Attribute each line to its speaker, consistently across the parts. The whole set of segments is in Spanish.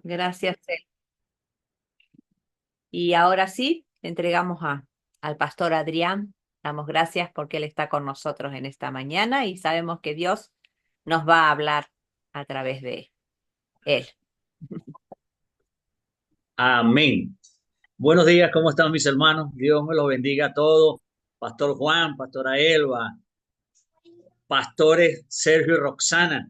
Speaker 1: Gracias. Y ahora sí, entregamos al pastor Adrián. Damos gracias porque él está con nosotros en esta mañana y sabemos que Dios nos va a hablar a través de él.
Speaker 2: Amén. Buenos días, ¿cómo están mis hermanos? Dios me los bendiga a todos. Pastor Juan, Pastora Elba, Pastores Sergio y Roxana.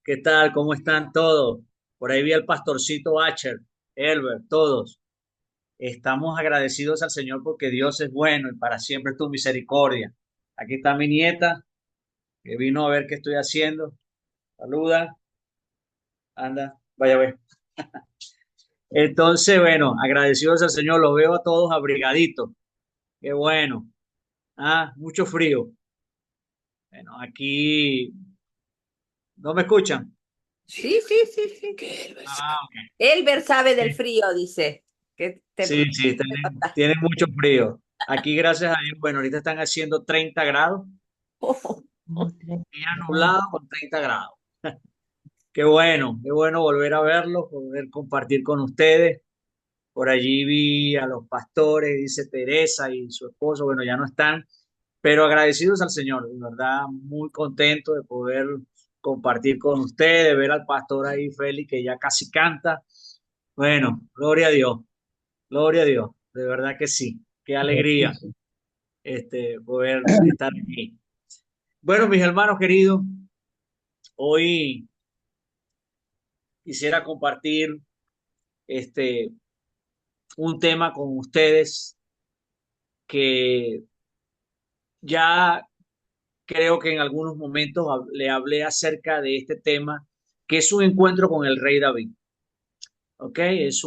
Speaker 2: ¿Qué tal? ¿Cómo están todos? Por ahí vi al pastorcito Acher, Elber, todos. Estamos agradecidos al Señor porque Dios es bueno y para siempre es tu misericordia. Aquí está mi nieta que vino a ver qué estoy haciendo. Saluda, anda, vaya a ver. Entonces, bueno, agradecidos al Señor, los veo a todos abrigaditos. Qué bueno. Mucho frío. Bueno, aquí no me escuchan.
Speaker 1: Sí, sí, sí, sí.
Speaker 2: Ok.
Speaker 1: Elber sabe del
Speaker 2: Sí,
Speaker 1: frío, dice. Que te,
Speaker 2: sí, sí,
Speaker 1: te contaste.
Speaker 2: tienen mucho frío. Aquí, gracias a Dios, bueno, ahorita están haciendo 30 grados, día nublado con 30 grados. Qué bueno volver a verlos, poder compartir con ustedes. Por allí vi a los pastores, dice Teresa y su esposo, bueno, ya no están, pero agradecidos al Señor, de verdad, muy contento de poder compartir con ustedes, ver al pastor ahí, Félix, que ya casi canta. Bueno, gloria a Dios, de verdad que sí, qué alegría poder estar aquí. Bueno, mis hermanos queridos, hoy quisiera compartir este un tema con ustedes que ya creo que en algunos momentos le hablé acerca de este tema, que es un encuentro con el rey David. ¿Ok? Es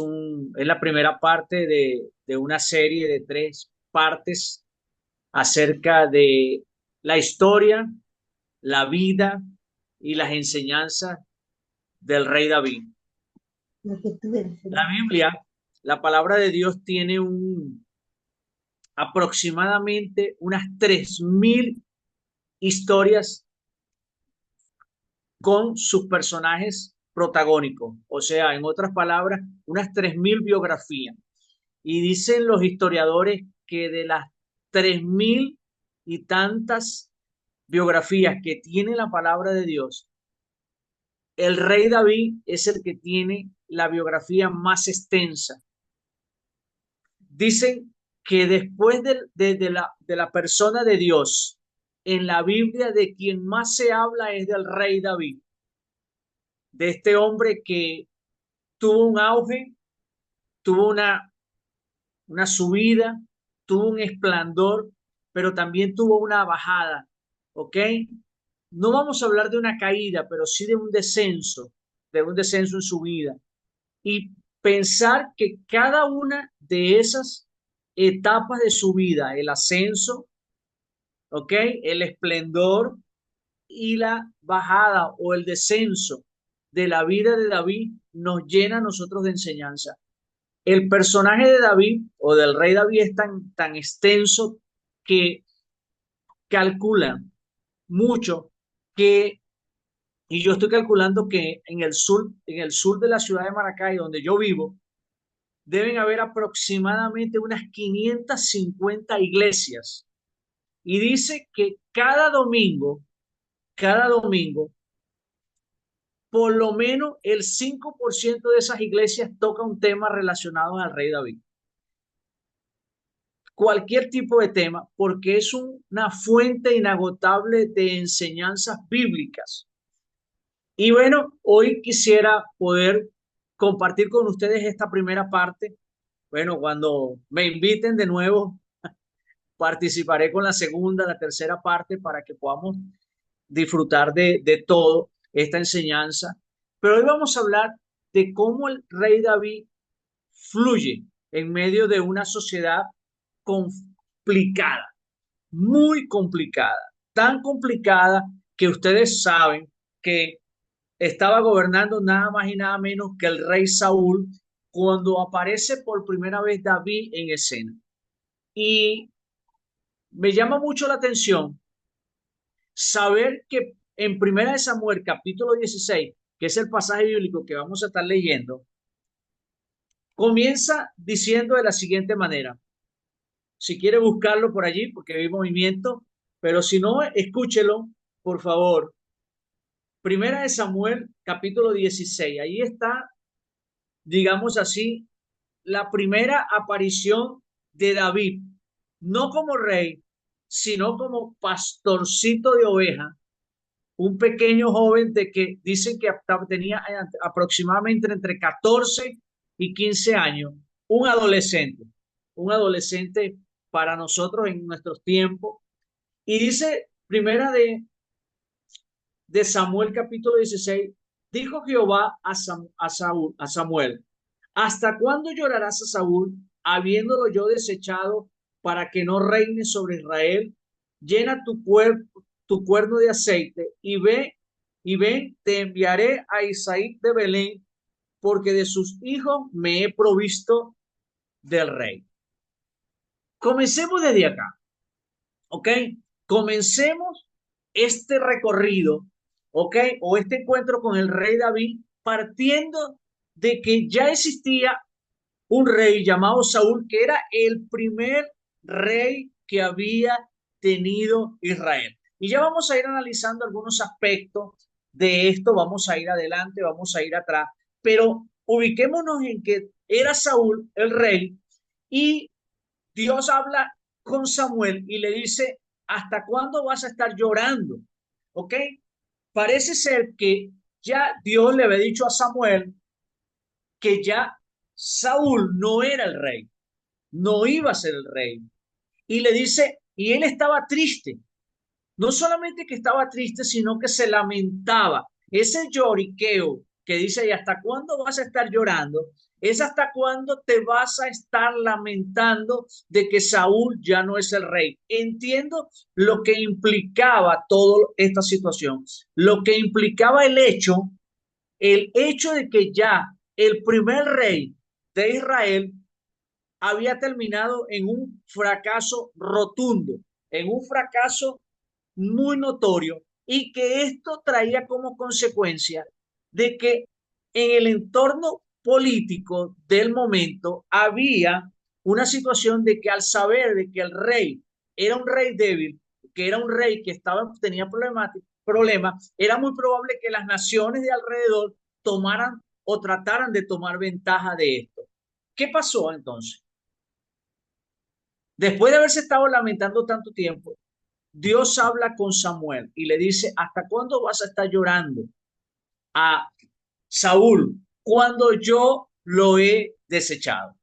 Speaker 2: la primera parte de una serie de tres partes acerca de la historia, la vida y las enseñanzas del rey David. La Biblia, la palabra de Dios, tiene aproximadamente unas 3.000 historias con sus personajes protagónicos, o sea, en otras palabras, unas 3.000 biografías. Y dicen los historiadores que de las 3.000 y tantas biografías que tiene la palabra de Dios, el rey David es el que tiene la biografía más extensa. Dicen que después de la persona de Dios, en la Biblia de quien más se habla es del rey David, de este hombre que tuvo un auge, tuvo una subida, tuvo un esplendor, pero también tuvo una bajada, ¿ok? No vamos a hablar de una caída, pero sí de un descenso en su vida. Y pensar que cada una de esas etapas de su vida, el ascenso, ¿ok? El esplendor y la bajada o el descenso de la vida de David nos llena a nosotros de enseñanza. El personaje de David o del rey David es tan extenso que calcula mucho que, y yo estoy calculando que en el sur de la ciudad de Maracay, donde yo vivo, deben haber aproximadamente unas 550 iglesias. Y dice que cada domingo, por lo menos el 5% de esas iglesias toca un tema relacionado al rey David. Cualquier tipo de tema, porque es una fuente inagotable de enseñanzas bíblicas. Y bueno, hoy quisiera poder compartir con ustedes esta primera parte. Bueno, cuando me inviten de nuevo, participaré con la segunda, la tercera parte para que podamos disfrutar de todo esta enseñanza. Pero hoy vamos a hablar de cómo el rey David fluye en medio de una sociedad complicada, muy complicada, tan complicada que ustedes saben que estaba gobernando nada más y nada menos que el rey Saúl cuando aparece por primera vez David en escena. Y me llama mucho la atención saber que en Primera de Samuel, capítulo 16 que es el pasaje bíblico que vamos a estar leyendo, comienza diciendo de la siguiente manera. Si quiere buscarlo por allí, porque hay movimiento, pero si no, escúchelo, por favor. Primera de Samuel, capítulo 16. Ahí está, digamos así, la primera aparición de David, no como rey, sino como pastorcito de oveja, un pequeño joven de que dicen que tenía aproximadamente entre 14 y 15 años, un adolescente para nosotros en nuestros tiempos. Y dice primera de Samuel capítulo 16, dijo Jehová a Samuel, ¿hasta cuándo llorarás a Saúl, habiéndolo yo desechado para que no reine sobre Israel? Llena tu cuerpo, tu cuerno de aceite y ven, te enviaré a Isaí de Belén, porque de sus hijos me he provisto del rey. Comencemos desde acá, ¿ok? Comencemos este recorrido, ¿ok? O este encuentro con el rey David, partiendo de que ya existía un rey llamado Saúl, que era el primer rey que había tenido Israel. Y ya vamos a ir analizando algunos aspectos de esto, vamos a ir adelante, vamos a ir atrás, pero ubiquémonos en que era Saúl el rey y Dios habla con Samuel y le dice, ¿hasta cuándo vas a estar llorando? ¿Ok? Parece ser que ya Dios le había dicho a Samuel que ya Saúl no era el rey, no iba a ser el rey. Y le dice, y él estaba triste. No solamente que estaba triste, sino que se lamentaba. Ese lloriqueo que dice, ¿y hasta cuándo vas a estar llorando? Es hasta cuándo te vas a estar lamentando de que Saúl ya no es el rey. Entiendo lo que implicaba toda esta situación, lo que implicaba el hecho de que ya el primer rey de Israel había terminado en un fracaso rotundo, en un fracaso muy notorio y que esto traía como consecuencia de que en el entorno político del momento había una situación de que al saber de que el rey era un rey débil, que era un rey que tenía problemas, era muy probable que las naciones de alrededor tomaran o trataran de tomar ventaja de esto. ¿Qué pasó entonces? Después de haberse estado lamentando tanto tiempo, Dios habla con Samuel y le dice, ¿hasta cuándo vas a estar llorando a Saúl cuando yo lo he desechado?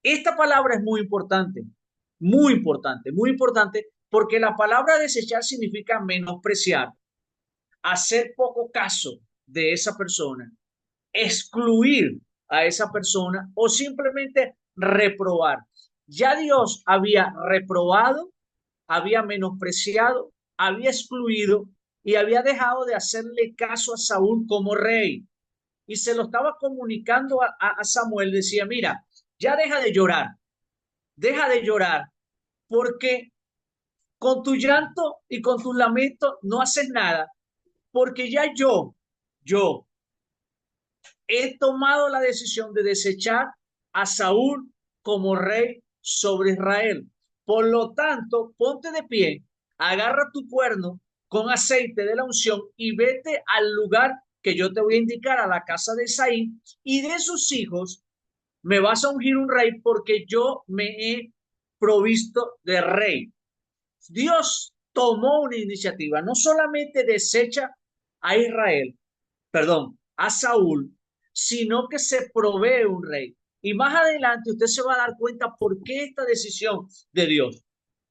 Speaker 2: Esta palabra es muy importante, muy importante, muy importante, porque la palabra desechar significa menospreciar, hacer poco caso de esa persona, excluir a esa persona o simplemente reprobar. Ya Dios había reprobado, había menospreciado, había excluido y había dejado de hacerle caso a Saúl como rey. Y se lo estaba comunicando a Samuel. Decía, mira, ya deja de llorar, porque con tu llanto y con tu lamento no haces nada, porque ya yo he tomado la decisión de desechar a Saúl como rey sobre Israel. Por lo tanto, ponte de pie, agarra tu cuerno con aceite de la unción y vete al lugar que yo te voy a indicar, a la casa de Isaí, y de sus hijos me vas a ungir un rey porque yo me he provisto de rey. Dios tomó una iniciativa, no solamente desecha a Israel, perdón, a Saúl, sino que se provee un rey. Y más adelante usted se va a dar cuenta por qué esta decisión de Dios,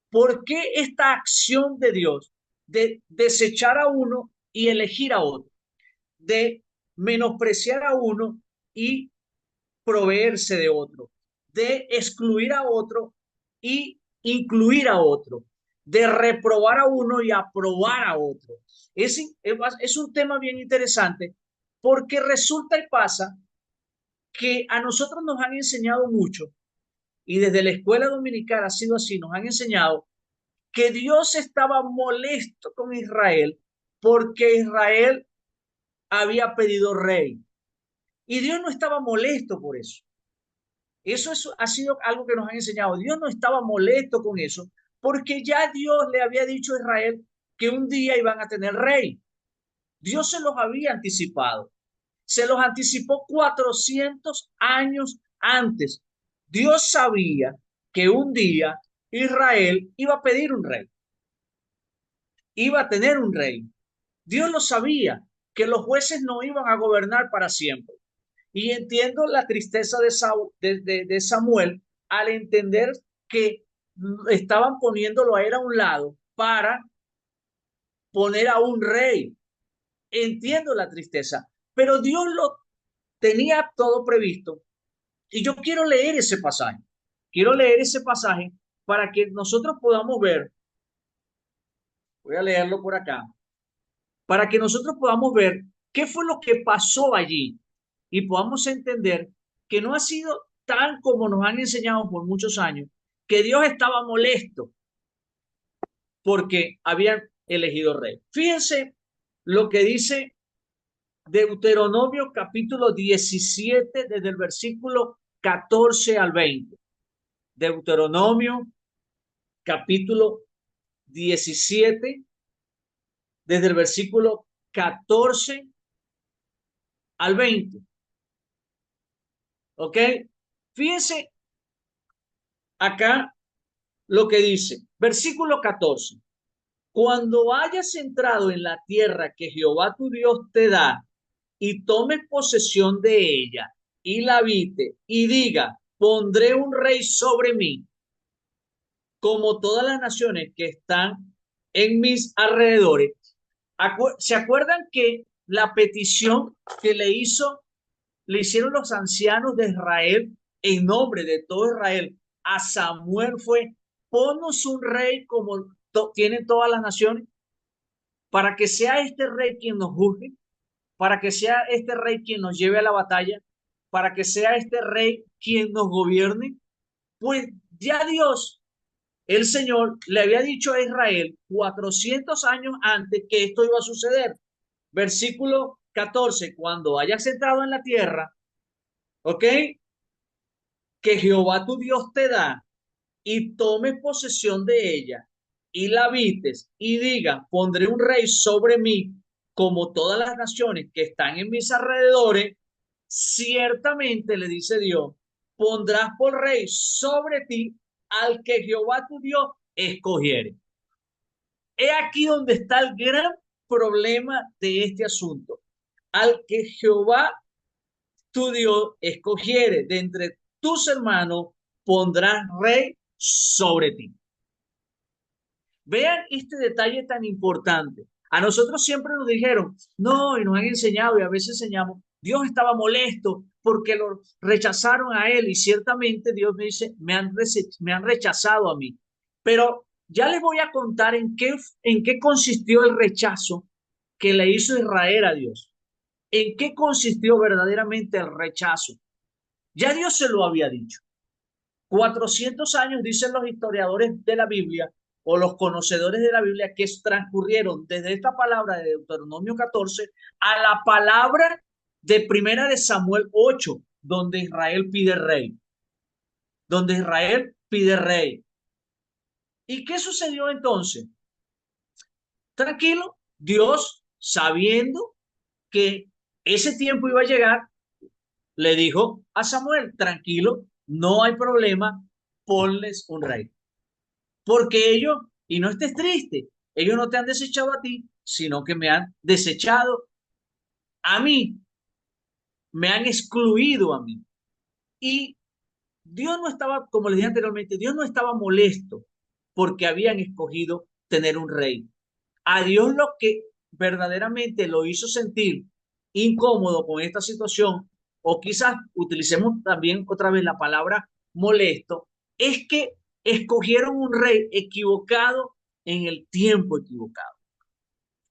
Speaker 2: por qué esta acción de Dios de desechar a uno y elegir a otro, de menospreciar a uno y proveerse de otro, de excluir a otro y incluir a otro, de reprobar a uno y aprobar a otro. Es un tema bien interesante porque resulta y pasa que a nosotros nos han enseñado mucho y desde la escuela dominical ha sido así, nos han enseñado que Dios estaba molesto con Israel porque Israel había pedido rey. Y Dios no estaba molesto por eso. Eso ha sido algo que nos han enseñado. Dios no estaba molesto con eso, porque ya Dios le había dicho a Israel que un día iban a tener rey. Dios se los había anticipado. Se los anticipó 400 años antes. Dios sabía que un día Israel iba a pedir un rey, iba a tener un rey. Dios lo sabía, que los jueces no iban a gobernar para siempre. Y entiendo la tristeza de Samuel al entender que estaban poniéndolo a él a un lado para poner a un rey. Entiendo la tristeza, pero Dios lo tenía todo previsto. Y yo quiero leer ese pasaje. Quiero leer ese pasaje para que nosotros podamos ver, voy a leerlo por acá, para que nosotros podamos ver qué fue lo que pasó allí y podamos entender que no ha sido tan como nos han enseñado por muchos años, que Dios estaba molesto porque habían elegido rey. Fíjense lo que dice Deuteronomio capítulo 17 desde el versículo 14 al 20. Deuteronomio capítulo 17 desde el versículo 14 al 20. ¿Ok? Fíjense acá lo que dice, versículo 14. Cuando hayas entrado en la tierra que Jehová tu Dios te da y tomes posesión de ella y la habite y diga, pondré un rey sobre mí, como todas las naciones que están en mis alrededores. ¿Se acuerdan que la petición que le hicieron los ancianos de Israel en nombre de todo Israel a Samuel fue, ponnos un rey como tienen todas las naciones, para que sea este rey quien nos juzgue, para que sea este rey quien nos lleve a la batalla, para que sea este rey quien nos gobierne? Pues ya Dios, el Señor, le había dicho a Israel 400 años antes que esto iba a suceder. Versículo 14, cuando hayas entrado en la tierra, ¿ok? Que Jehová tu Dios te da y tomes posesión de ella y la habites y diga, pondré un rey sobre mí como todas las naciones que están en mis alrededores, ciertamente le dice Dios, pondrás por rey sobre ti al que Jehová tu Dios escogiere. He aquí donde está el gran problema de este asunto. Al que Jehová tu Dios escogiere de entre tus hermanos, pondrás rey sobre ti. Vean este detalle tan importante. A nosotros siempre nos dijeron, no, y nos han enseñado, y a veces enseñamos, Dios estaba molesto porque lo rechazaron a él, y ciertamente Dios me dice, me han rechazado a mí. Pero ya les voy a contar en qué consistió el rechazo que le hizo Israel a Dios. ¿En qué consistió verdaderamente el rechazo? Ya Dios se lo había dicho. 400 años, dicen los historiadores de la Biblia o los conocedores de la Biblia, que transcurrieron desde esta palabra de Deuteronomio 14 a la palabra de Primera de Samuel 8, donde Israel pide rey. Donde Israel pide rey. ¿Y qué sucedió entonces? Tranquilo, Dios, sabiendo que ese tiempo iba a llegar, le dijo a Samuel, tranquilo, no hay problema, ponles un rey. Porque ellos, y no estés triste, ellos no te han desechado a ti, sino que me han desechado a mí, me han excluido a mí. Y Dios no estaba, como les dije anteriormente, Dios no estaba molesto porque habían escogido tener un rey. A Dios lo que verdaderamente lo hizo sentir incómodo con esta situación, o quizás utilicemos también otra vez la palabra molesto, es que escogieron un rey equivocado en el tiempo equivocado.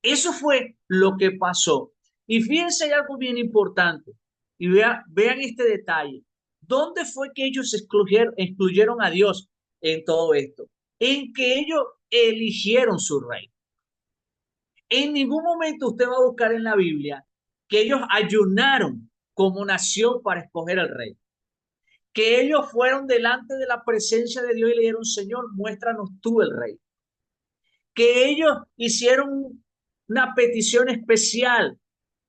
Speaker 2: Eso fue lo que pasó. Y fíjense, hay algo bien importante. Y vean este detalle. ¿Dónde fue que ellos excluyeron a Dios en todo esto? En que ellos eligieron su rey. En ningún momento usted va a buscar en la Biblia que ellos ayunaron como nación para escoger al rey, que ellos fueron delante de la presencia de Dios y le dijeron, Señor, muéstranos tú el rey, que ellos hicieron una petición especial,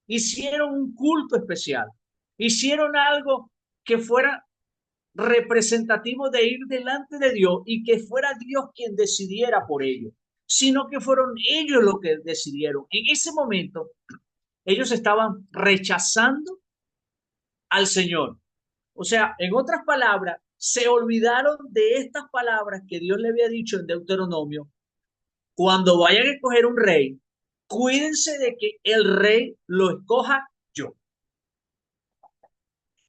Speaker 2: hicieron un culto especial, hicieron algo que fuera representativo de ir delante de Dios y que fuera Dios quien decidiera por ellos, sino que fueron ellos los que decidieron. En ese momento, ellos estaban rechazando al Señor. O sea, en otras palabras, se olvidaron de estas palabras que Dios le había dicho en Deuteronomio. Cuando vayan a escoger un rey, cuídense de que el rey lo escoja yo.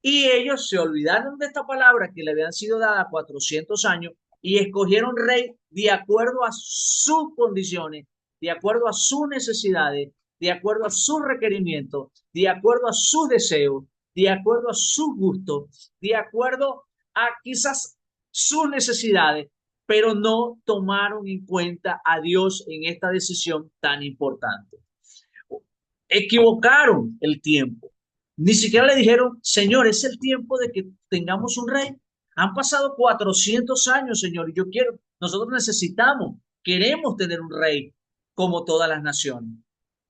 Speaker 2: Y ellos se olvidaron de esta palabra que le habían sido dada 400 años y escogieron rey de acuerdo a sus condiciones, de acuerdo a sus necesidades, de acuerdo a sus requerimientos, de acuerdo a sus deseos, de acuerdo a sus gustos, de acuerdo a quizás sus necesidades, pero no tomaron en cuenta a Dios en esta decisión tan importante. Equivocaron el tiempo. Ni siquiera le dijeron, Señor, es el tiempo de que tengamos un rey. Han pasado 400 años, Señor, y yo quiero, nosotros necesitamos, queremos tener un rey como todas las naciones.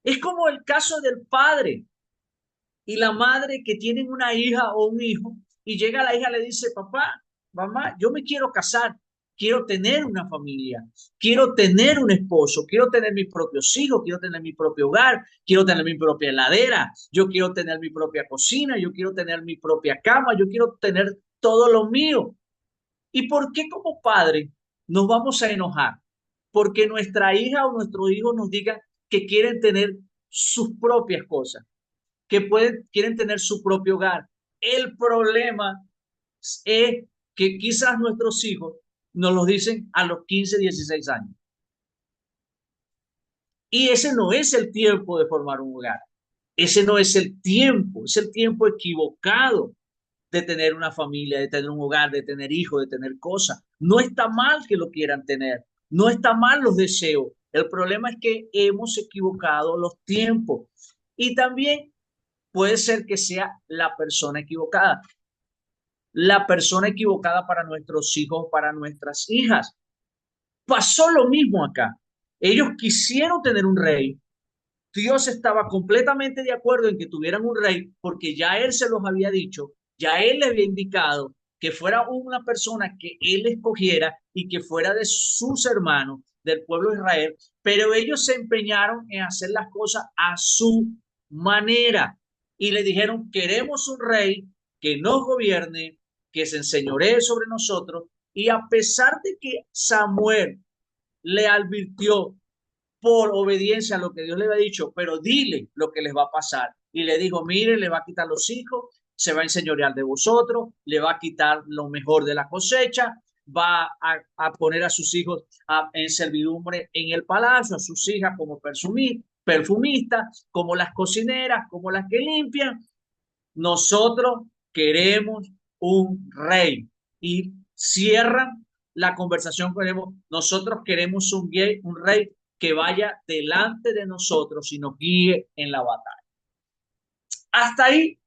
Speaker 2: Es como el caso del padre y la madre que tienen una hija o un hijo y llega la hija y le dice, papá, mamá, yo me quiero casar, quiero tener una familia, quiero tener un esposo, quiero tener mis propios hijos, quiero tener mi propio hogar, quiero tener mi propia heladera, yo quiero tener mi propia cocina, yo quiero tener mi propia cama, yo quiero tener todo lo mío. ¿Y por qué como padre nos vamos a enojar? Porque nuestra hija o nuestro hijo nos diga que quieren tener sus propias cosas, que quieren tener su propio hogar. El problema es que quizás nuestros hijos nos lo dicen a los 15, 16 años. Y ese no es el tiempo de formar un hogar. Ese no es el tiempo equivocado de tener una familia, de tener un hogar, de tener hijos, de tener cosas. No está mal que lo quieran tener, no está mal los deseos. El problema es que hemos equivocado los tiempos. Y también puede ser que sea la persona equivocada para nuestros hijos, para nuestras hijas. Pasó lo mismo acá. Ellos quisieron tener un rey. Dios estaba completamente de acuerdo en que tuvieran un rey porque ya él se los había dicho, ya él les había indicado que fuera una persona que él escogiera y que fuera de sus hermanos, del pueblo de Israel, pero ellos se empeñaron en hacer las cosas a su manera y le dijeron, queremos un rey que nos gobierne, que se enseñoree sobre nosotros, y a pesar de que Samuel le advirtió por obediencia a lo que Dios le había dicho, pero dile lo que les va a pasar. Y le dijo, mire, le va a quitar los hijos, se va a enseñorear de vosotros, le va a quitar lo mejor de la cosecha, va a poner a sus hijos en servidumbre en el palacio, a sus hijas como perfumistas, como las cocineras, como las que limpian. Nosotros queremos un rey. Y cierran la conversación con él. Nosotros queremos un rey que vaya delante de nosotros y nos guíe en la batalla. Hasta ahí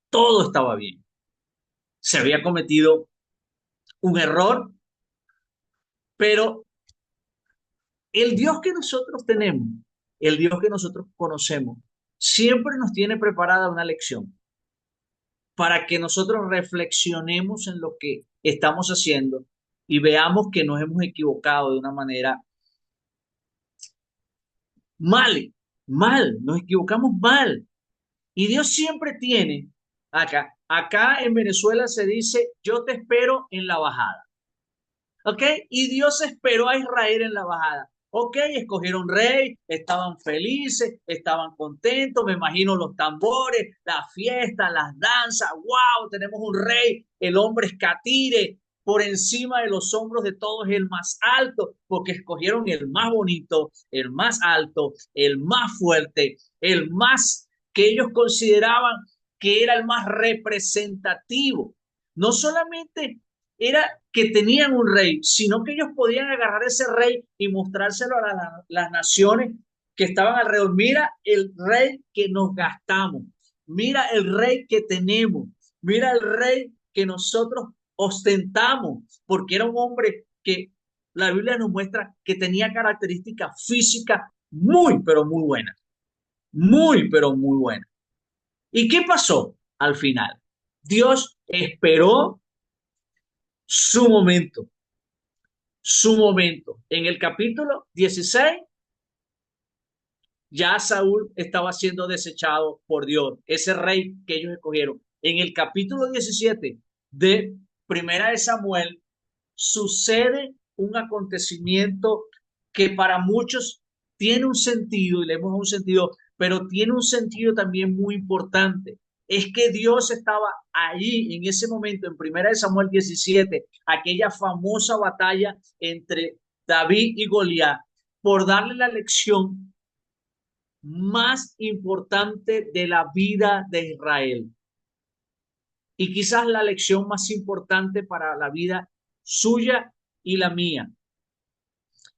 Speaker 2: todo estaba bien. Se había cometido un error, pero el Dios que nosotros tenemos, el Dios que nosotros conocemos, siempre nos tiene preparada una lección para que nosotros reflexionemos en lo que estamos haciendo y veamos que nos hemos equivocado de una manera mal, nos equivocamos mal. Y Dios siempre tiene, acá en Venezuela se dice, yo te espero en la bajada. ¿Ok? Y Dios esperó a Israel en la bajada. Ok, escogieron rey, estaban felices, estaban contentos, me imagino los tambores, la fiesta, las danzas, wow, tenemos un rey, el hombre es catire, por encima de los hombros de todos el más alto, porque escogieron el más bonito, el más alto, el más fuerte, el más que ellos consideraban que era el más representativo. No solamente era que tenían un rey, sino que ellos podían agarrar ese rey y mostrárselo a las naciones que estaban alrededor. Mira el rey que nos gastamos. Mira el rey que tenemos. Mira el rey que nosotros ostentamos, porque era un hombre que la Biblia nos muestra que tenía características físicas muy, pero muy buenas. Muy, pero muy buenas. ¿Y qué pasó al final? Dios esperó su momento, su momento. En el capítulo 16 ya Saúl estaba siendo desechado por Dios, ese rey que ellos escogieron. En el capítulo 17 de Primera de Samuel sucede un acontecimiento que para muchos tiene un sentido, y le hemos un sentido, pero tiene un sentido también muy importante. Es que Dios estaba ahí en ese momento, en Primera de Samuel 17, aquella famosa batalla entre David y Goliat, por darle la lección más importante de la vida de Israel y quizás la lección más importante para la vida suya y la mía.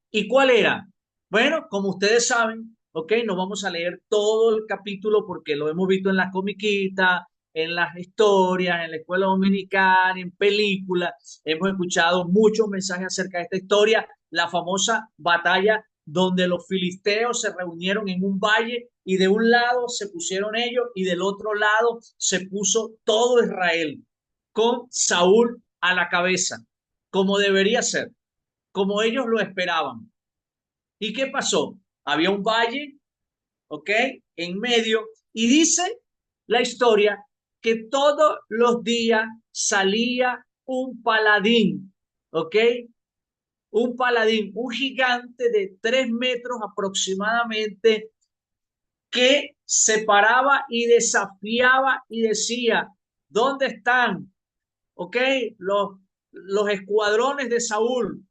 Speaker 2: ¿Y cuál era? Bueno, como ustedes saben, ok, no vamos a leer todo el capítulo porque lo hemos visto en las comiquitas, en las historias, en la escuela dominical, en películas. Hemos escuchado muchos mensajes acerca de esta historia, la famosa batalla donde los filisteos se reunieron en un valle y de un lado se pusieron ellos y del otro lado se puso todo Israel con Saúl a la cabeza, como debería ser, como ellos lo esperaban. ¿Y qué pasó? Había un valle, ¿ok? En medio, y dice la historia que todos los días salía un paladín, ¿ok? Un paladín, un gigante de 3 metros aproximadamente, que se paraba y desafiaba y decía, ¿dónde están? ¿Ok? Los escuadrones de Saúl,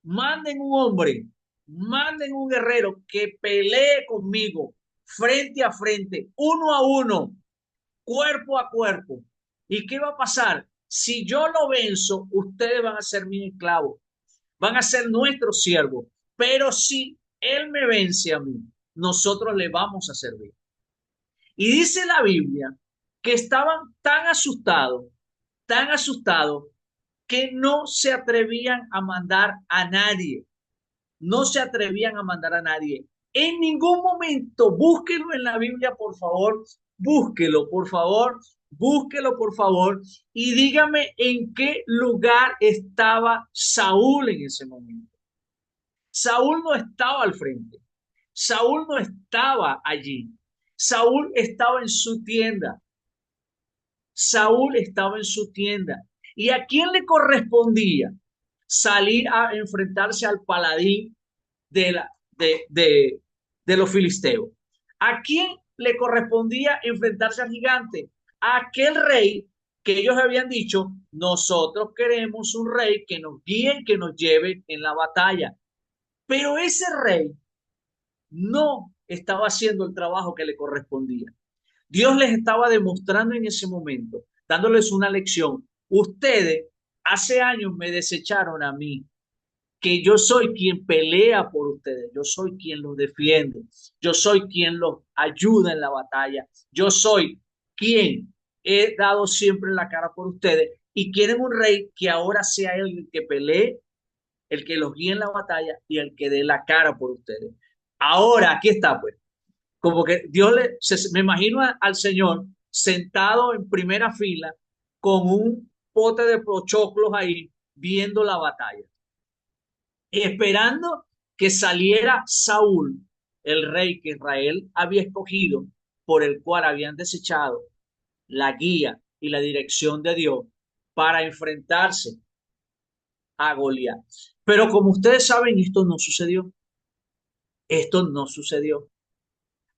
Speaker 2: manden un hombre, manden un guerrero que pelee conmigo frente a frente, uno a uno, cuerpo a cuerpo. ¿Y qué va a pasar? Si yo lo venzo, ustedes van a ser mis esclavos, van a ser nuestros siervos. Pero si él me vence a mí, nosotros le vamos a servir. Y dice la Biblia que estaban tan asustados, que no se atrevían a mandar a nadie. No se atrevían a mandar a nadie. En ningún momento, búsquelo en la Biblia, por favor, búsquelo, por favor, búsquelo, por favor, y dígame en qué lugar estaba Saúl en ese momento. Saúl no estaba al frente, Saúl no estaba allí, Saúl estaba en su tienda, Saúl estaba en su tienda. ¿Y a quién le correspondía salir a enfrentarse al paladín de, la, de los filisteos? ¿A quién le correspondía enfrentarse al gigante? A aquel rey que ellos habían dicho, nosotros queremos un rey que nos guíe, que nos lleve en la batalla. Pero ese rey no estaba haciendo el trabajo que le correspondía. Dios les estaba demostrando en ese momento, dándoles una lección. Ustedes hace años me desecharon a mí, que yo soy quien pelea por ustedes, yo soy quien los defiende, yo soy quien los ayuda en la batalla, yo soy quien he dado siempre la cara por ustedes y quieren un rey que ahora sea él el que pelee, el que los guíe en la batalla y el que dé la cara por ustedes. Ahora, aquí está, pues, como que me imagino al Señor sentado en primera fila con un pote de pochoclos ahí viendo la batalla, esperando que saliera Saúl, el rey que Israel había escogido, por el cual habían desechado la guía y la dirección de Dios para enfrentarse a Goliat. Pero como ustedes saben, esto no sucedió. Esto no sucedió.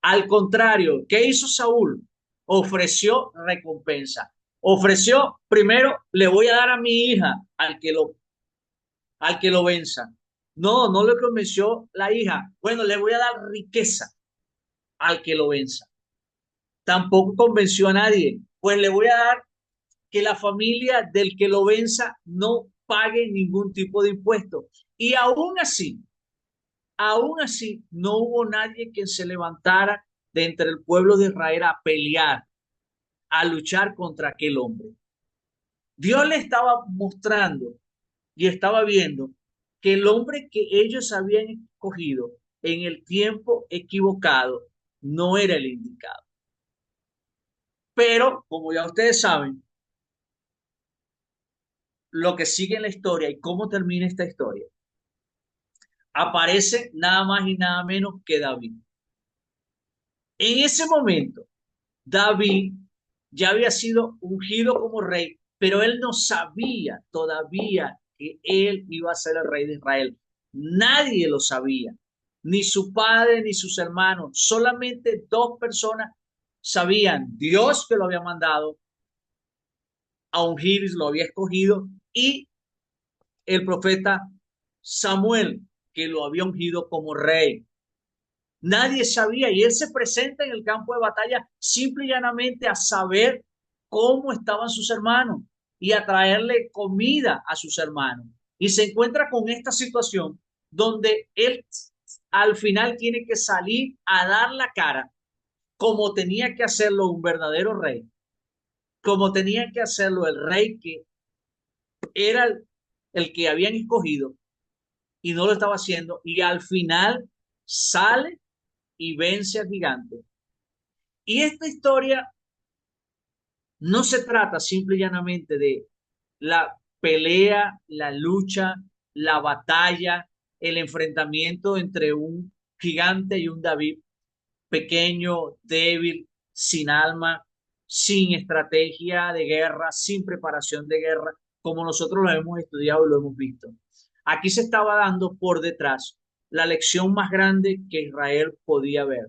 Speaker 2: Al contrario, ¿qué hizo Saúl? Ofreció recompensa. Ofreció, primero, le voy a dar a mi hija al que lo venza. No, no le convenció la hija. Bueno, le voy a dar riqueza al que lo venza. Tampoco convenció a nadie. Pues le voy a dar que la familia del que lo venza no pague ningún tipo de impuesto. Y aún así no hubo nadie que se levantara de entre el pueblo de Israel a pelear, a luchar contra aquel hombre. Dios le estaba mostrando y estaba viendo que el hombre que ellos habían escogido en el tiempo equivocado no era el indicado. Pero, como ya ustedes saben, lo que sigue en la historia y cómo termina esta historia, aparece nada más y nada menos que David. En ese momento, David ya había sido ungido como rey, pero él no sabía todavía que él iba a ser el rey de Israel. Nadie lo sabía, ni su padre ni sus hermanos. Solamente dos personas sabían, Dios que lo había mandado a ungir, lo había escogido, y el profeta Samuel, que lo había ungido como rey. Nadie sabía y él se presenta en el campo de batalla simple y llanamente a saber cómo estaban sus hermanos y a traerle comida a sus hermanos. Y se encuentra con esta situación donde él al final tiene que salir a dar la cara como tenía que hacerlo un verdadero rey, como tenía que hacerlo el rey que era el que habían escogido y no lo estaba haciendo y al final sale y vence al gigante. Y esta historia no se trata simple y llanamente de la pelea, la lucha, la batalla, el enfrentamiento entre un gigante y un David pequeño, débil, sin alma, sin estrategia de guerra, sin preparación de guerra, como nosotros lo hemos estudiado y lo hemos visto. Aquí se estaba dando por detrás la lección más grande que Israel podía ver.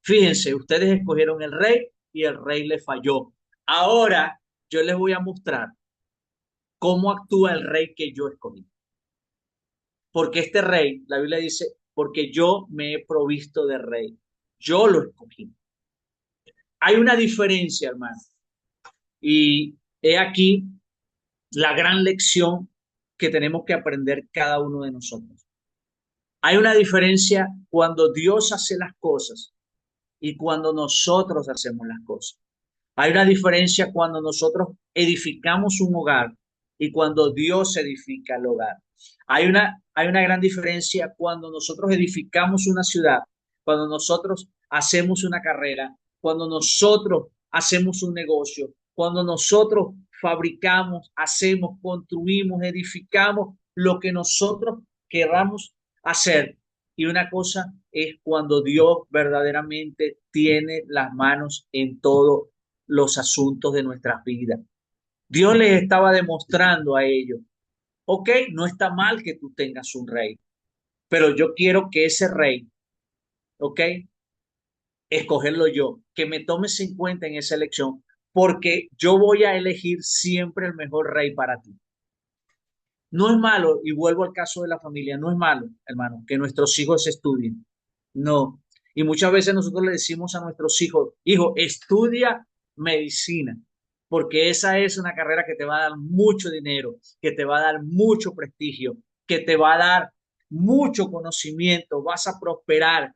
Speaker 2: Fíjense, ustedes escogieron el rey y el rey le falló. Ahora yo les voy a mostrar cómo actúa el rey que yo escogí. Porque este rey, la Biblia dice, porque yo me he provisto de rey. Yo lo escogí. Hay una diferencia, hermano. Y he aquí la gran lección que tenemos que aprender cada uno de nosotros. Hay una diferencia cuando Dios hace las cosas y cuando nosotros hacemos las cosas. Hay una diferencia cuando nosotros edificamos un hogar y cuando Dios edifica el hogar. Hay una gran diferencia cuando nosotros edificamos una ciudad, cuando nosotros hacemos una carrera, cuando nosotros hacemos un negocio, cuando nosotros fabricamos, hacemos, construimos, edificamos lo que nosotros queramos hacer. Y una cosa es cuando Dios verdaderamente tiene las manos en todo los asuntos de nuestras vidas. Dios les estaba demostrando a ellos, ok, no está mal que tú tengas un rey, pero yo quiero que ese rey, ok, escogerlo yo, que me tomes en cuenta en esa elección, porque yo voy a elegir siempre el mejor rey para ti. No es malo, y vuelvo al caso de la familia, no es malo, hermano, que nuestros hijos estudien. No. Y muchas veces nosotros le decimos a nuestros hijos, hijo, estudia medicina, porque esa es una carrera que te va a dar mucho dinero, que te va a dar mucho prestigio, que te va a dar mucho conocimiento, vas a prosperar.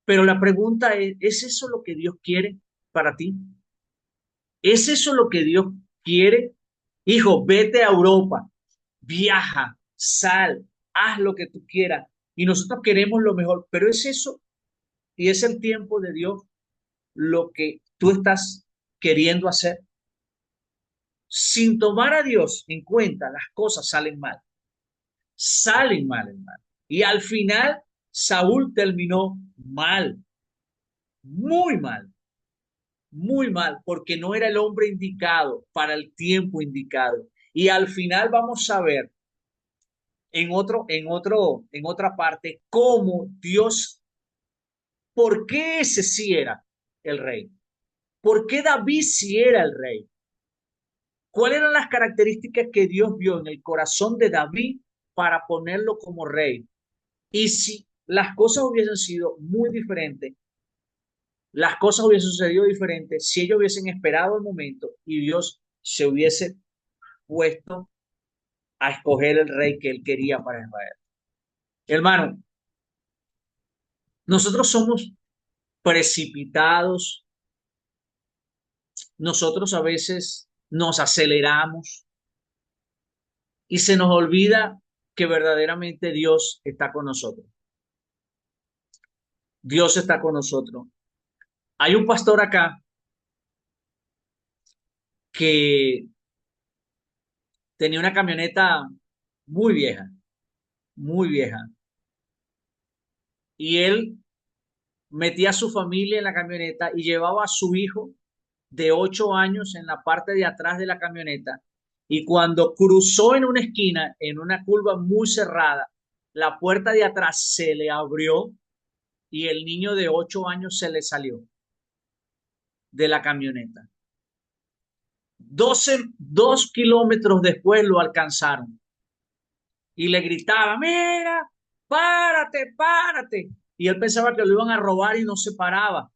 Speaker 2: Pero la pregunta ¿es eso lo que Dios quiere para ti? ¿Es eso lo que Dios quiere? Hijo, vete a Europa, viaja, sal, haz lo que tú quieras. Y nosotros queremos lo mejor, pero es eso y es el tiempo de Dios lo que tú estás queriendo hacer. Sin tomar a Dios en cuenta, las cosas salen mal, hermano. Y al final, Saúl terminó mal, muy mal, muy mal, porque no era el hombre indicado para el tiempo indicado. Y al final vamos a ver en otra parte cómo Dios, ¿por qué ese sí era el rey? ¿Por qué David sí era el rey? ¿Cuáles eran las características que Dios vio en el corazón de David para ponerlo como rey? Y si las cosas hubiesen sido muy diferentes, las cosas hubiesen sucedido diferentes si ellos hubiesen esperado el momento y Dios se hubiese puesto a escoger el rey que él quería para Israel. Hermano, Nosotros somos precipitados, nosotros a veces nos aceleramos y se nos olvida que verdaderamente Dios está con nosotros. Dios está con nosotros. Hay un pastor acá que tenía una camioneta muy vieja, muy vieja, y él metía a su familia en la camioneta y llevaba a su hijo de 8 años en la parte de atrás de la camioneta. Y cuando cruzó en una esquina, en una curva muy cerrada, la puerta de atrás se le abrió y el niño de 8 años se le salió de la camioneta. 2 kilómetros después lo alcanzaron y le gritaba, mira, párate, párate. Y él pensaba que lo iban a robar y no se paraba,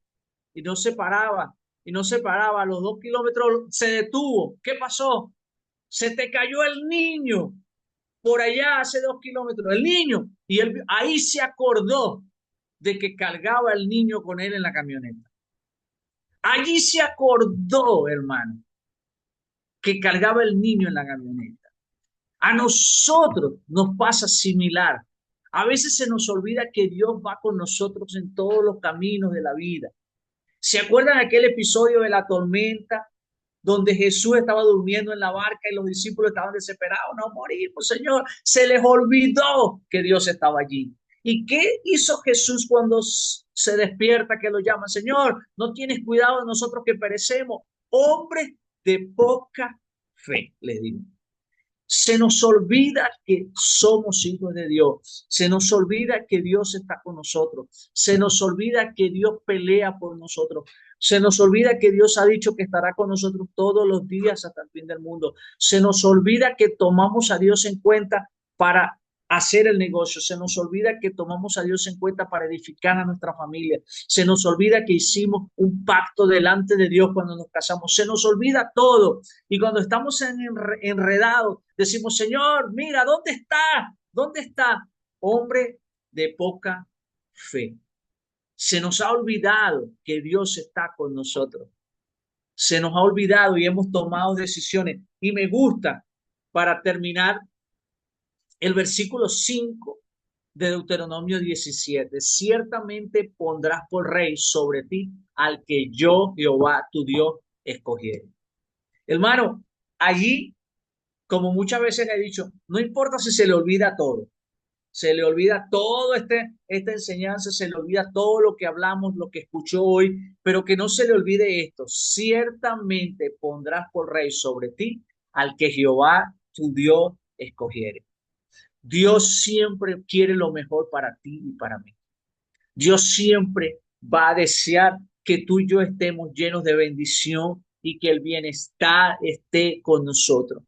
Speaker 2: y no se paraba, y no se paraba. A los 2 kilómetros se detuvo. ¿Qué pasó? Se te cayó el niño por allá hace 2 kilómetros, el niño. Y él ahí se acordó de que cargaba el niño con él en la camioneta. Allí se acordó, hermano, que cargaba el niño en la camioneta. A nosotros nos pasa similar. A veces se nos olvida que Dios va con nosotros en todos los caminos de la vida. ¿Se acuerdan de aquel episodio de la tormenta donde Jesús estaba durmiendo en la barca y los discípulos estaban desesperados? No morimos, Señor. Se les olvidó que Dios estaba allí. ¿Y qué hizo Jesús cuando se despierta, que lo llama? Señor, no tienes cuidado de nosotros que perecemos. Hombre de poca fe, le digo. Se nos olvida que somos hijos de Dios. Se nos olvida que Dios está con nosotros. Se nos olvida que Dios pelea por nosotros. Se nos olvida que Dios ha dicho que estará con nosotros todos los días hasta el fin del mundo. Se nos olvida que tomamos a Dios en cuenta para hacer el negocio. Se nos olvida que tomamos a Dios en cuenta para edificar a nuestra familia. Se nos olvida que hicimos un pacto delante de Dios cuando nos casamos. Se nos olvida todo. Y cuando estamos enredados, decimos, Señor, mira, ¿dónde está? ¿Dónde está? Hombre de poca fe. Se nos ha olvidado que Dios está con nosotros. Se nos ha olvidado y hemos tomado decisiones. Y me gusta, para terminar, el versículo 5 de Deuteronomio 17. Ciertamente pondrás por rey sobre ti al que yo, Jehová, tu Dios, escogiere. Hermano, allí, como muchas veces le he dicho, no importa si se le olvida todo, se le olvida todo esta enseñanza, se le olvida todo lo que hablamos, lo que escuchó hoy, pero que no se le olvide esto. Ciertamente pondrás por rey sobre ti al que Jehová, tu Dios, escogiere. Dios siempre quiere lo mejor para ti y para mí. Dios siempre va a desear que tú y yo estemos llenos de bendición y que el bienestar esté con nosotros.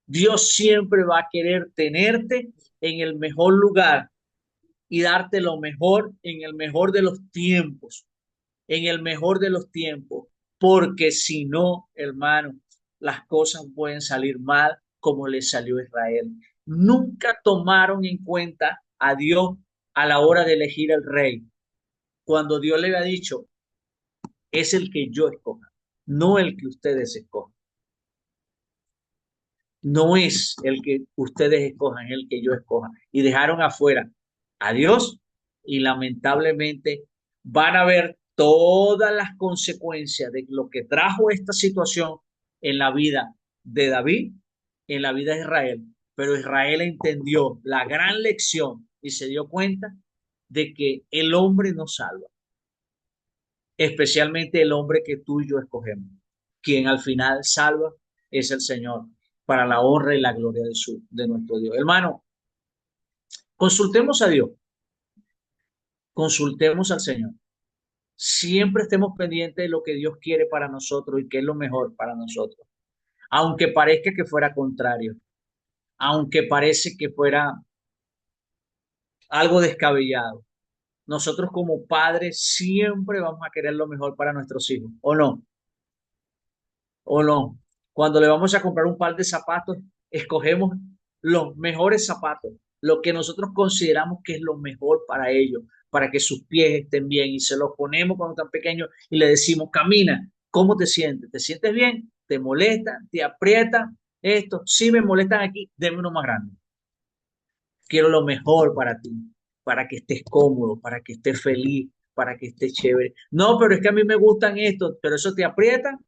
Speaker 2: Dios siempre va a querer tenerte en el mejor lugar y darte lo mejor en el mejor de los tiempos, en el mejor de los tiempos, porque si no, hermano, las cosas pueden salir mal como le salió a Israel. Nunca tomaron en cuenta a Dios a la hora de elegir el rey, cuando Dios le había dicho, es el que yo escoja, no el que ustedes escojan. No es el que ustedes escojan, el que yo escoja. Y dejaron afuera a Dios y lamentablemente van a ver todas las consecuencias de lo que trajo esta situación en la vida de David, en la vida de Israel. Pero Israel entendió la gran lección y se dio cuenta de que el hombre no salva, especialmente el hombre que tú y yo escogemos. Quien al final salva es el Señor, para la honra y la gloria de nuestro Dios. Hermano, consultemos a Dios, consultemos al Señor. Siempre estemos pendientes de lo que Dios quiere para nosotros y que es lo mejor para nosotros. Aunque parezca que fuera contrario, aunque parece que fuera algo descabellado, nosotros como padres siempre vamos a querer lo mejor para nuestros hijos, ¿o no? ¿O no? Cuando le vamos a comprar un par de zapatos, escogemos los mejores zapatos, lo que nosotros consideramos que es lo mejor para ellos, para que sus pies estén bien y se los ponemos cuando están pequeños y le decimos, camina, ¿cómo te sientes? ¿Te sientes bien? ¿Te molesta? ¿Te aprieta? Esto, si me molestan aquí, denme uno más grande. Quiero lo mejor para ti, para que estés cómodo, para que estés feliz, para que estés chévere. No, pero es que a mí me gustan estos, pero eso te aprieta.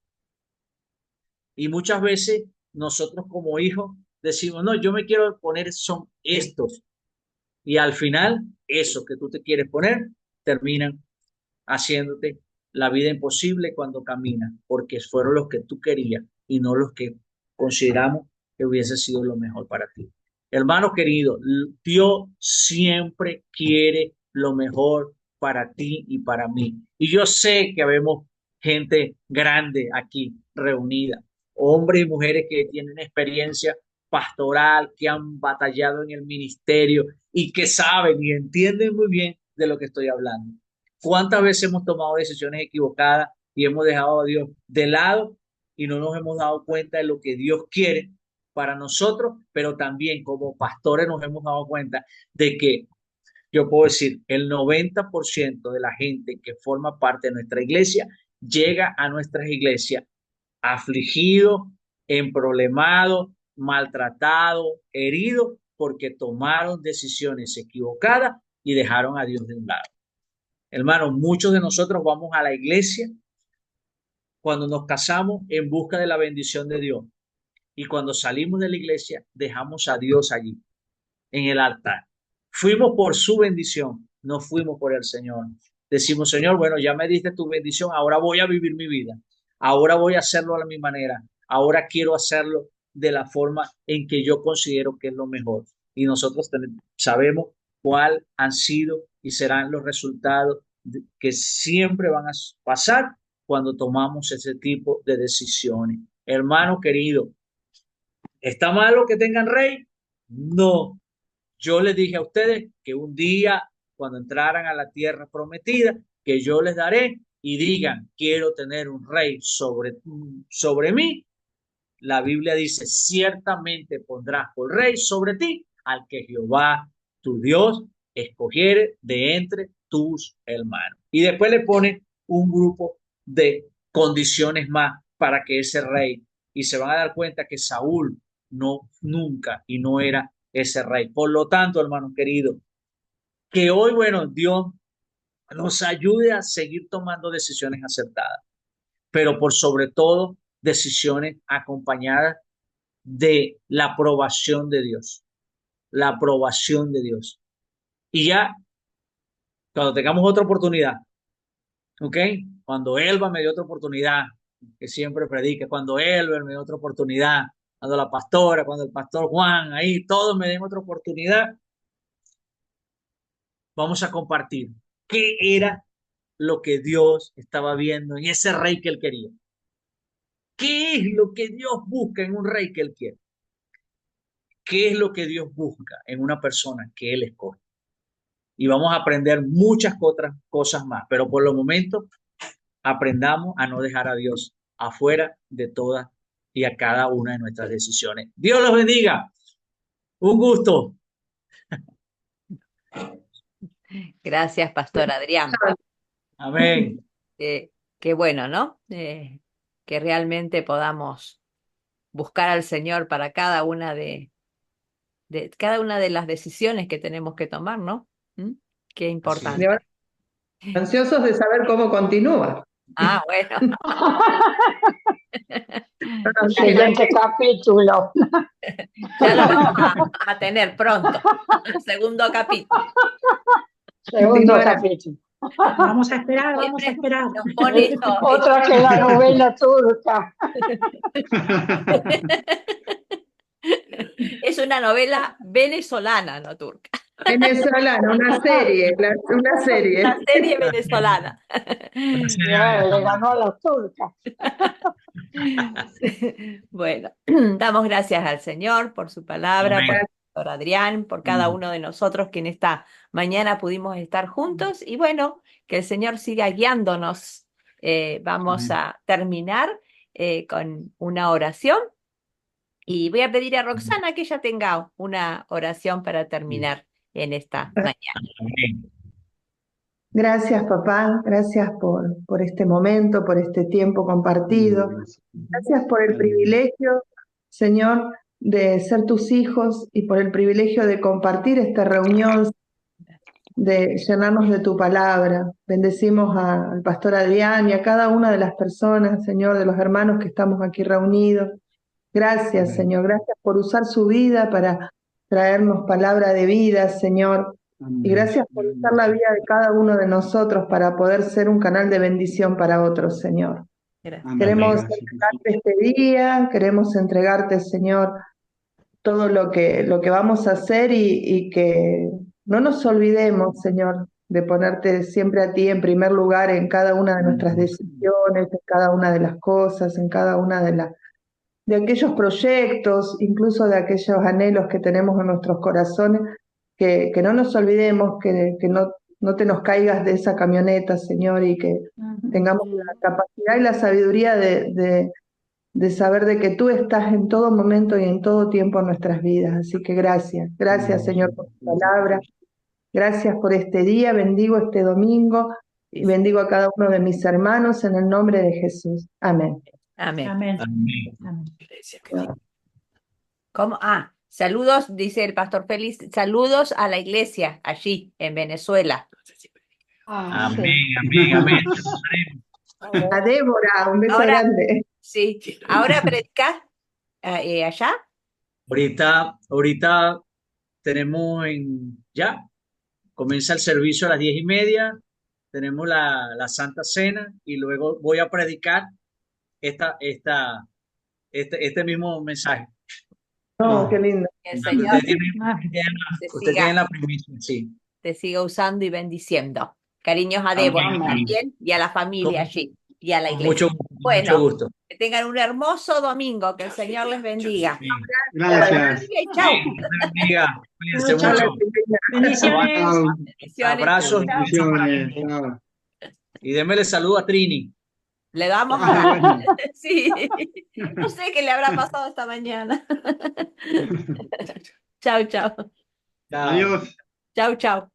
Speaker 2: Y muchas veces nosotros como hijos decimos, no, yo me quiero poner son estos. Y al final, esos que tú te quieres poner terminan haciéndote la vida imposible cuando caminas, porque fueron los que tú querías y no los que consideramos que hubiese sido lo mejor para ti. Hermano querido, Dios siempre quiere lo mejor para ti y para mí. Y yo sé que vemos gente grande aquí reunida, hombres y mujeres que tienen experiencia pastoral, que han batallado en el ministerio y que saben y entienden muy bien de lo que estoy hablando. ¿Cuántas veces hemos tomado decisiones equivocadas y hemos dejado a Dios de lado y no nos hemos dado cuenta de lo que Dios quiere para nosotros? Pero también como pastores nos hemos dado cuenta de que yo puedo decir, el 90% de la gente que forma parte de nuestra iglesia llega a nuestras iglesias afligido, emproblemado, maltratado, herido, porque tomaron decisiones equivocadas y dejaron a Dios de un lado. Hermanos, muchos de nosotros vamos a la iglesia cuando nos casamos en busca de la bendición de Dios y cuando salimos de la iglesia dejamos a Dios allí, en el altar. Fuimos por su bendición, no fuimos por el Señor. Decimos, Señor, bueno, ya me diste tu bendición, ahora voy a vivir mi vida, ahora voy a hacerlo a mi manera, ahora quiero hacerlo de la forma en que yo considero que es lo mejor. Y nosotros sabemos cuál han sido y serán los resultados que siempre van a pasar cuando tomamos ese tipo de decisiones. Hermano querido, ¿está malo que tengan rey? No. Yo les dije a ustedes que un día, cuando entraran a la tierra prometida, que yo les daré y digan, quiero tener un rey sobre mí. La Biblia dice, ciertamente pondrás por rey sobre ti al que Jehová, tu Dios, escogiere de entre tus hermanos. Y después le pone un grupo de condiciones más para que ese rey, y se van a dar cuenta que Saúl no, nunca y no era ese rey. Por lo tanto, hermano querido, que hoy, bueno, Dios nos ayude a seguir tomando decisiones acertadas, pero por sobre todo decisiones acompañadas de la aprobación de Dios, la aprobación de Dios. Y ya, cuando tengamos otra oportunidad, ¿ok? Cuando Elba me dio otra oportunidad, que siempre predica, cuando Elber me dio otra oportunidad, cuando la pastora, cuando el pastor Juan, ahí todos me den otra oportunidad, vamos a compartir qué era lo que Dios estaba viendo en ese rey que él quería. ¿Qué es lo que Dios busca en un rey que él quiere? ¿Qué es lo que Dios busca en una persona que él escoge? Y vamos a aprender muchas otras cosas más, pero por los momentos aprendamos a no dejar a Dios afuera de todas y a cada una de nuestras decisiones. Dios los bendiga. Un gusto.
Speaker 1: Gracias, Pastor Adrián.
Speaker 2: Amén.
Speaker 1: Qué bueno, ¿no? Que realmente podamos buscar al Señor para cada una de las decisiones que tenemos que tomar, ¿no? ¿Mm? Qué
Speaker 3: Y ahora
Speaker 1: importante.
Speaker 3: ansiosos de saber cómo continúa.
Speaker 1: Ah, bueno.
Speaker 4: El
Speaker 1: Ya,
Speaker 4: siguiente capítulo.
Speaker 1: ya lo vamos a tener pronto, el segundo capítulo.
Speaker 4: Segundo
Speaker 3: Continuará.
Speaker 4: capítulo.
Speaker 5: Vamos a esperar, vamos a
Speaker 1: Siempre
Speaker 5: esperar.
Speaker 1: nos pone eso.
Speaker 4: Otra que la novela turca.
Speaker 1: Es una novela venezolana, no turca.
Speaker 3: Venezolana, una serie, una serie.
Speaker 1: Una serie venezolana.
Speaker 4: Le ganó a la turca.
Speaker 1: Bueno, damos gracias al Señor por su palabra, por
Speaker 2: Amén.
Speaker 1: el pastor Adrián, por cada uno de nosotros que en esta mañana pudimos estar juntos. Y bueno, que el Señor siga guiándonos. Vamos a terminar con una oración. Y voy a pedir a Roxana que ella tenga una oración para terminar en esta mañana.
Speaker 2: Amén.
Speaker 3: Gracias, papá. Gracias por este momento, por este tiempo compartido. Gracias por el privilegio, Señor, de ser tus hijos y por el privilegio de compartir esta reunión, de llenarnos de tu palabra. Bendecimos al pastor Adrián y a cada una de las personas, Señor, de los hermanos que estamos aquí reunidos. Gracias, Señor. Gracias por usar su vida para traernos palabra de vida, Señor. Y gracias por usar la vida de cada uno de nosotros para poder ser un canal de bendición para otros, Señor.
Speaker 1: Gracias.
Speaker 3: Queremos entregarte este día, queremos entregarte, Señor, todo lo que vamos a hacer y que no nos olvidemos, Señor, de ponerte siempre a ti en primer lugar en cada una de nuestras decisiones, en cada una de las cosas, en cada una de aquellos proyectos, incluso de aquellos anhelos que tenemos en nuestros corazones, que no nos olvidemos, que no te nos caigas de esa camioneta, Señor, y que tengamos la capacidad y la sabiduría de saber de que tú estás en todo momento y en todo tiempo en nuestras vidas. Así que gracias, Señor, por tu palabra, gracias por este día, bendigo este domingo y bendigo a cada uno de mis hermanos en el nombre de Jesús. Amén.
Speaker 1: Amén.
Speaker 5: Amén. Amén.
Speaker 1: ¿Cómo? Saludos, dice el pastor Félix, saludos a la iglesia allí en Venezuela.
Speaker 2: Amén, amén, amén.
Speaker 3: A Débora, un beso
Speaker 1: Ahora-
Speaker 3: grande.
Speaker 1: Sí, ahora predicás allá.
Speaker 2: Ahorita tenemos ya, comienza el servicio a las 10:30, tenemos la Santa Cena y luego voy a predicar este mismo mensaje.
Speaker 3: Oh, qué lindo.
Speaker 1: Que el
Speaker 2: Usted
Speaker 1: Señor
Speaker 2: usted tiene la primicia, sí.
Speaker 1: te siga usando y bendiciendo. Cariños a
Speaker 2: Amén,
Speaker 1: Débora
Speaker 2: amén.
Speaker 1: también y a la familia allí y a la
Speaker 2: Con
Speaker 1: iglesia.
Speaker 2: mucho
Speaker 1: Bueno,
Speaker 2: gusto.
Speaker 1: que tengan un hermoso domingo, que el Señor les bendiga.
Speaker 6: Gracias.
Speaker 1: Y chao.
Speaker 2: Amén. Dios te bendiga. Cuídense
Speaker 5: Chao.
Speaker 2: mucho.
Speaker 5: Bendiciones.
Speaker 6: Chao.
Speaker 1: Bendiciones.
Speaker 2: Abrazos.
Speaker 1: Chao.
Speaker 6: Bendiciones. Chao.
Speaker 2: Y démele saludo a Trini.
Speaker 1: Le damos
Speaker 6: Ah, bueno.
Speaker 1: Sí, no sé qué le habrá pasado esta mañana. Chao, chao.
Speaker 2: Chao.
Speaker 6: Adiós.
Speaker 1: Chao, chao.